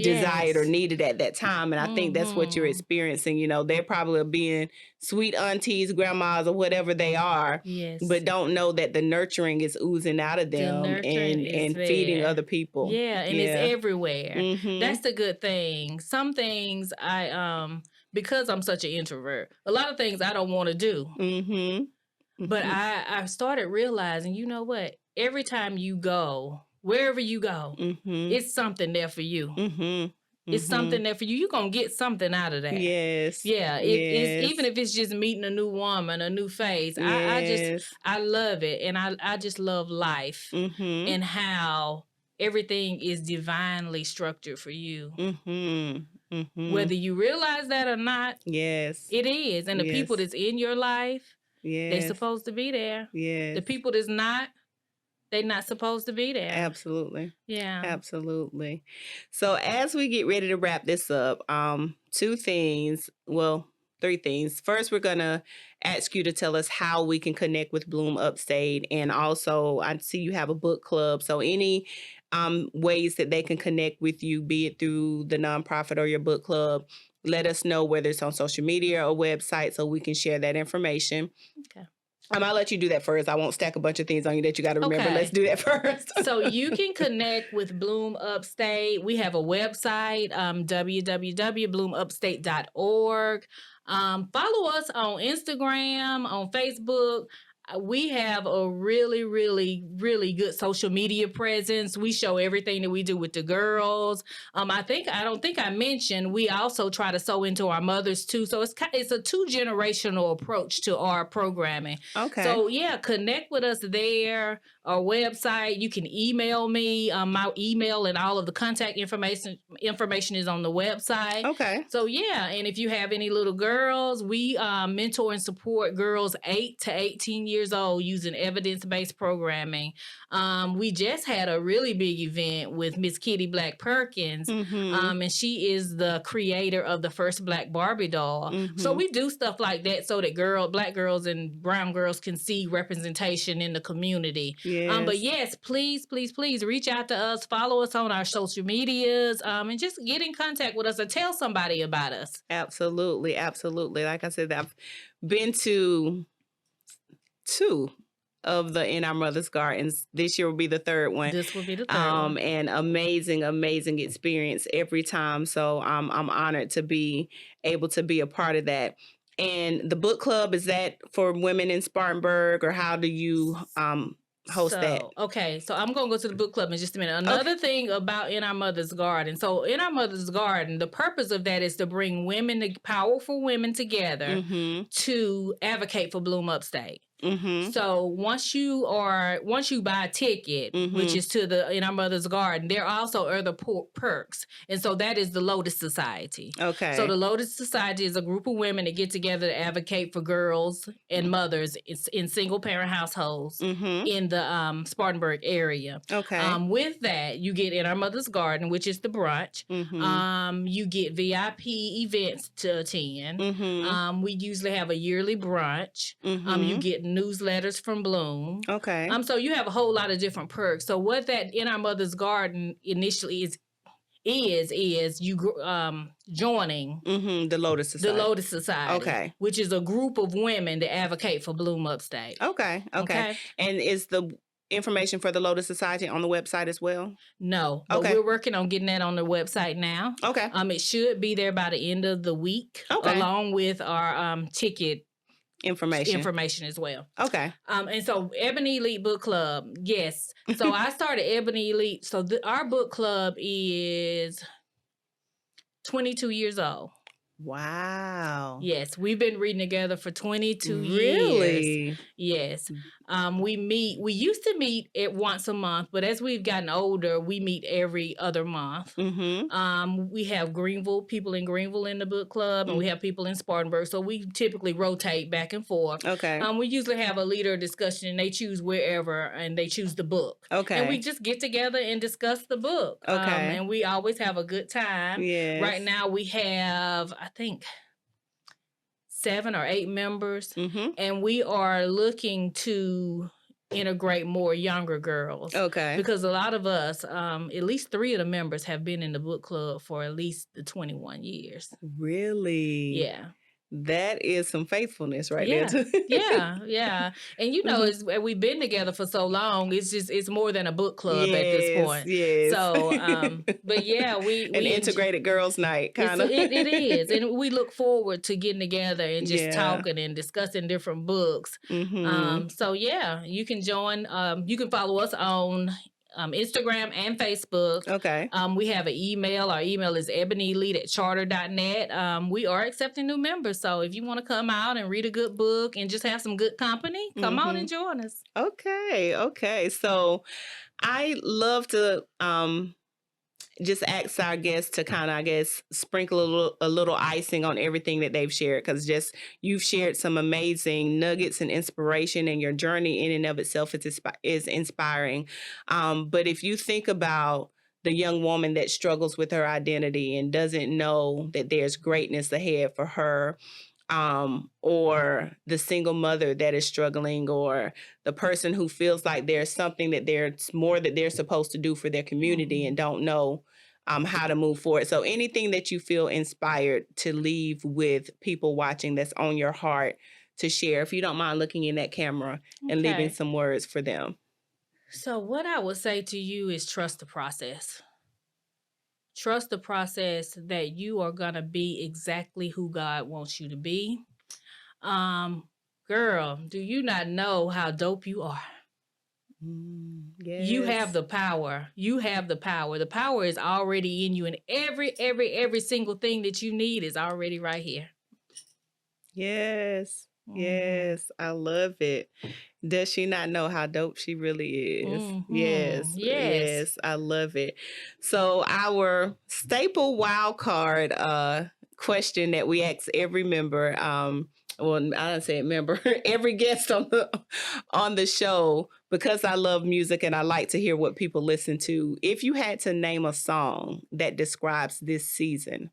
Speaker 5: desired or needed at that time. And I think that's what you're experiencing. You know, they're probably being sweet aunties, grandmas, or whatever they are, but don't know that the nurturing is oozing out of them and feeding other people.
Speaker 4: And it's everywhere. That's the good thing. Some things because I'm such an introvert, a lot of things I don't want to do. But I started realizing, you know what? Every time you go, wherever you go, it's something there for you. It's something there for you. You're going to get something out of that.
Speaker 5: Yes.
Speaker 4: Yeah. It's, even if it's just meeting a new woman, a new face. I love it. And I just love life and how everything is divinely structured for you. Whether you realize that or not, it is. And the people that's in your life, they're supposed to be there. The people that's not, they're not supposed to be there.
Speaker 5: Absolutely.
Speaker 4: Yeah.
Speaker 5: Absolutely. So as we get ready to wrap this up, 3 things. First, we're going to ask you to tell us how we can connect with Bloom Upstate. And also, I see you have a book club. So any ways that they can connect with you, be it through the nonprofit or your book club, let us know, whether it's on social media or website, so we can share that information.
Speaker 4: Okay.
Speaker 5: I'll let you do that first. I won't stack a bunch of things on you that you got to remember.
Speaker 4: Okay.
Speaker 5: Let's do that first.
Speaker 4: So you can connect with Bloom Upstate. We have a website, www.bloomupstate.org. Follow us on Instagram, on Facebook. We have a really, really, really good social media presence. We show everything that we do with the girls. I don't think I mentioned, we also try to sew into our mothers too. So it's a 2-generational approach to our programming.
Speaker 5: Okay.
Speaker 4: So yeah, connect with us there. Our website. You can email me. My email and all of the contact information is on the website.
Speaker 5: Okay.
Speaker 4: So yeah, and if you have any little girls, we mentor and support girls 8 to 18 years old using evidence-based programming. We just had a really big event with Miss Kitty Black Perkins, and she is the creator of the first Black Barbie doll. So we do stuff like that so that Black girls and brown girls can see representation in the community. Yes. But yes, please reach out to us, follow us on our social medias, and just get in contact with us or tell somebody about us.
Speaker 5: Absolutely. Like I said, I've been to 2 of the In Our Mother's Gardens. This year will be the 3rd one.
Speaker 4: This will be the 3rd one.
Speaker 5: And amazing experience every time. So I'm honored to be able to be a part of that. And the book club, is that for women in Spartanburg, or how do you host that?
Speaker 4: Okay, so I'm going to go to the book club in just a minute. Another thing about In Our Mother's Garden. So In Our Mother's Garden, the purpose of that is to bring powerful women together to advocate for Bloom Upstate. So once you buy a ticket, which is to the In Our Mother's Garden, there are also other perks, and so that is the Lotus Society. Okay. So the Lotus Society is a group of women that get together to advocate for girls and mothers in single parent households in the Spartanburg area. Okay. With that, you get In Our Mother's Garden, which is the brunch. You get VIP events to attend. We usually have a yearly brunch. You get newsletters from Bloom. Okay. So you have a whole lot of different perks. So what that In Our Mother's Garden initially is you joining
Speaker 5: the Lotus Society.
Speaker 4: The Lotus Society. Okay. Which is a group of women that advocate for Bloom Upstate.
Speaker 5: Okay. And is the information for the Lotus Society on the website as well?
Speaker 4: No. But we're working on getting that on the website now. Okay. It should be there by the end of the week. Okay. Along with our ticket information as well. Okay. And so Ebony Elite Book Club, yes. So I started Ebony Elite. So our book club is 22 years old.
Speaker 5: Wow.
Speaker 4: Yes, we've been reading together for 22 years.
Speaker 5: Really?
Speaker 4: Yes. We used to meet once a month, but as we've gotten older, we meet every other month. We have people in Greenville in the book club, and we have people in Spartanburg, so we typically rotate back and forth. Okay. We usually have a leader discussion, and they choose wherever, and they choose the book. Okay. And we just get together and discuss the book. Okay. And we always have a good time. Yeah. Right now we have, I think, 7 or 8 members, and we are looking to integrate more younger girls. Okay. Because a lot of us, at least 3 of the members have been in the book club for at least 21 years.
Speaker 5: Really?
Speaker 4: Yeah.
Speaker 5: That is some faithfulness right there too.
Speaker 4: Yeah. And we've been together for so long, it's more than a book club at this point. Yes. So, but yeah, we
Speaker 5: integrated girls' night kind of.
Speaker 4: It is, and we look forward to getting together and just talking and discussing different books. So yeah, you can join. You can follow us on Instagram and Facebook. Okay. We have an email. Our email is ebonyelite@charter.net. We are accepting new members. So if you want to come out and read a good book and just have some good company, come on and join us.
Speaker 5: Okay. So I love to just ask our guests to kind of, I guess, sprinkle a little icing on everything that they've shared, because you've shared some amazing nuggets and inspiration, and your journey in and of itself is inspiring. But if you think about the young woman that struggles with her identity and doesn't know that there's greatness ahead for her, or the single mother that is struggling, or the person who feels like there's something that there's more that they're supposed to do for their community and don't know how to move forward. So anything that you feel inspired to leave with people watching that's on your heart to share, if you don't mind looking in that camera and leaving
Speaker 4: Okay.
Speaker 5: some words for them.
Speaker 4: So what I would say to you is trust the process. Trust the process that you are going to be exactly who God wants you to be. Girl, do you not know how dope you are?
Speaker 5: Yes.
Speaker 4: You have the power. You have the power. The power is already in you, and every single thing that you need is already right here.
Speaker 5: Yes. Yes. I love it. Does she not know how dope she really is? Yes. Yes. I love it. So our staple wild card question that we ask every member, well, I don't say member, every guest on the show, because I love music and I like to hear what people listen to. If you had to name a song that describes this season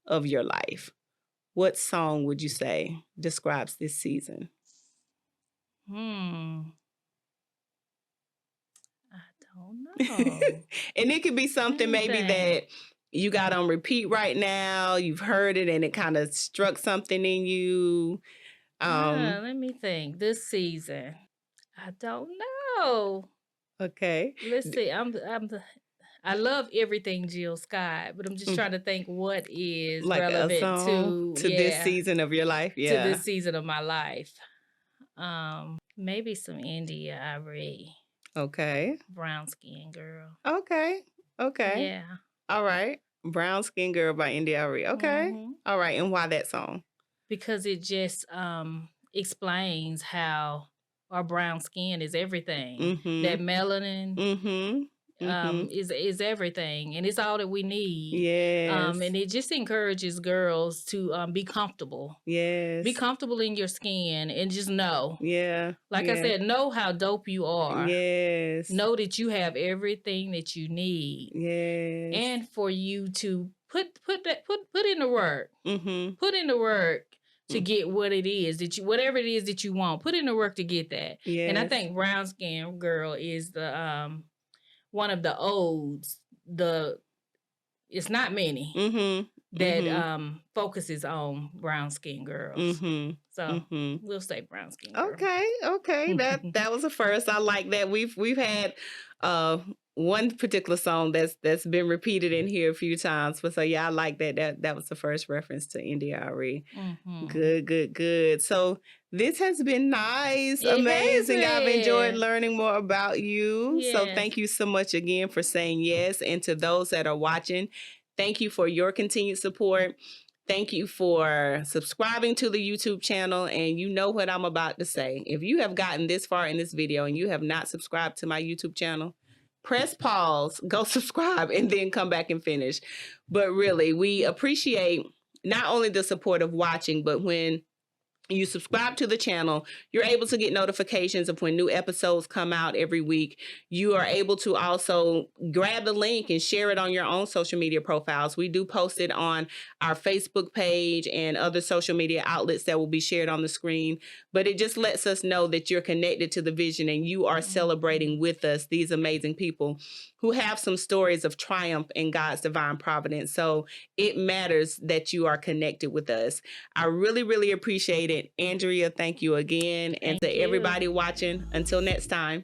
Speaker 5: of your life, what song would you say describes this season?
Speaker 4: I don't know.
Speaker 5: And it could be something maybe that you got on repeat right now. You've heard it and it kind of struck something in you.
Speaker 4: Let me think. This season, I don't know.
Speaker 5: Okay.
Speaker 4: Let's see. I love everything Jill Scott, but I'm just trying to think what is
Speaker 5: Like
Speaker 4: relevant
Speaker 5: a song to this season of your life. Yeah.
Speaker 4: To this season of my life. Maybe some Andrea 𝘓𝘬𝘓𝘦
Speaker 5: Okay.
Speaker 4: Brown Skin Girl.
Speaker 5: Okay. Okay.
Speaker 4: Yeah.
Speaker 5: All right. Brown Skin Girl by Andrea 𝘓𝘬𝘓𝘓. Okay. All right. And why that song?
Speaker 4: Because it just explains how our brown skin is everything. That melanin is everything, and it's all that we need.
Speaker 5: Yes.
Speaker 4: And it just encourages girls to be comfortable.
Speaker 5: Yes.
Speaker 4: Be comfortable in your skin and just know.
Speaker 5: Yeah.
Speaker 4: Like I said, know how dope you are.
Speaker 5: Yes.
Speaker 4: Know that you have everything that you need.
Speaker 5: Yes.
Speaker 4: And for you to put in the work. Put in the work to get what it is that you, whatever it is that you want. Put in the work to get that.
Speaker 5: Yes.
Speaker 4: And I think Brown Skin Girl is the one of the odes. It's not many that focuses on brown skin girls. So we'll say brown skin girl.
Speaker 5: Okay. That was a first. I like that. We've had one particular song that's been repeated in here a few times. But so yeah, I like that was the first reference to Andrea 𝘓𝘬𝘓𝘓. Good. So this has been nice, amazing. I've enjoyed learning more about you.
Speaker 4: Yes.
Speaker 5: So thank you so much again for saying yes. And to those that are watching, thank you for your continued support. Thank you for subscribing to the YouTube channel. And you know what I'm about to say. If you have gotten this far in this video and you have not subscribed to my YouTube channel, press pause, go subscribe, and then come back and finish. But really, we appreciate not only the support of watching, but when you subscribe to the channel, you're able to get notifications of when new episodes come out every week. You are able to also grab the link and share it on your own social media profiles. We do post it on our Facebook page and other social media outlets that will be shared on the screen. But it just lets us know that you're connected to the vision and you are celebrating with us these amazing people who have some stories of triumph in God's divine providence. So it matters that you are connected with us. I really, really appreciate it. Andrea, thank you again. And to everybody watching, until next time.